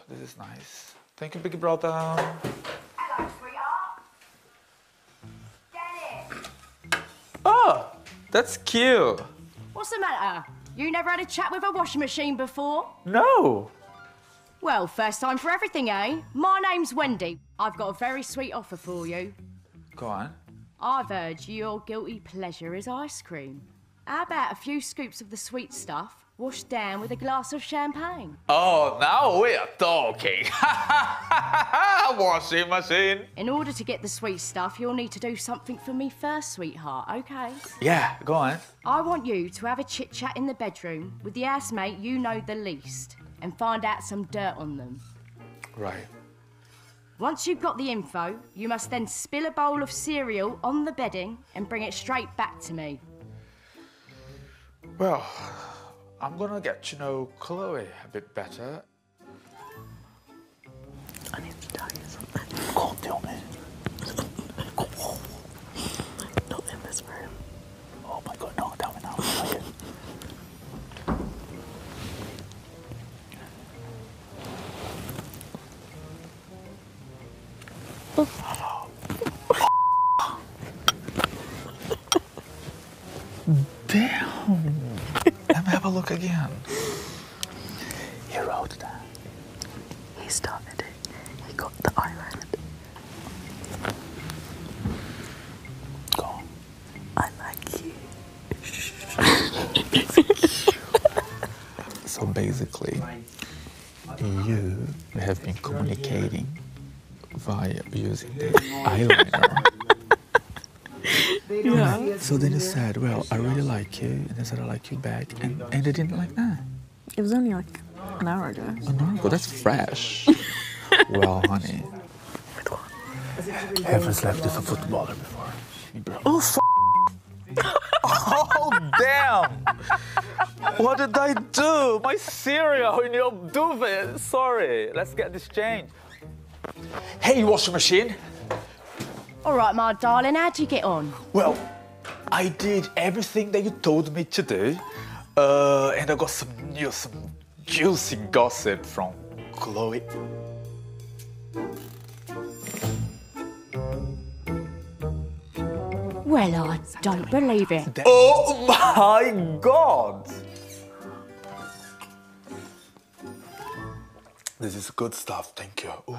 this is nice. Thank you, big brother. Hello, sweetheart. Get it. Oh, that's cute. What's the matter? You never had a chat with a washing machine before? No. Well, first time for everything, eh? My name's Wendy. I've got a very sweet offer for you. Go on. I've heard your guilty pleasure is ice cream. How about a few scoops of the sweet stuff washed down with a glass of champagne? Oh, now we are talking. Washing machine. In order to get the sweet stuff, you'll need to do something for me first, sweetheart, okay? Yeah, go on. I want you to have a chit-chat in the bedroom with the housemate you know the least and find out some dirt on them. Right. Once you've got the info, you must then spill a bowl of cereal on the bedding and bring it straight back to me. Well, I'm gonna get to know Chloe a bit better. I need to tell you something. Can't tell me. Not in this room. Oh my god, no, tell me now. Damn. Let me have a look again. He wrote that. He started it. He got the island. Go on. I like you. So basically, you have been communicating via using the eyeliner. Yeah. So then you said, well, I really like you, and I said I like you back, and they didn't like that. It was only like an hour ago. An hour ago, that's fresh. Well, honey. With what? Ever slept with a footballer before? Oh, oh, damn! What did I do? My cereal in your duvet. Sorry, let's get this changed. Hey, washing machine. All right, my darling, how'd you get on? Well, I did everything that you told me to do, and I got some juicy gossip from Chloe. Well, I don't believe it. Oh my God! This is good stuff, thank you. Ooh.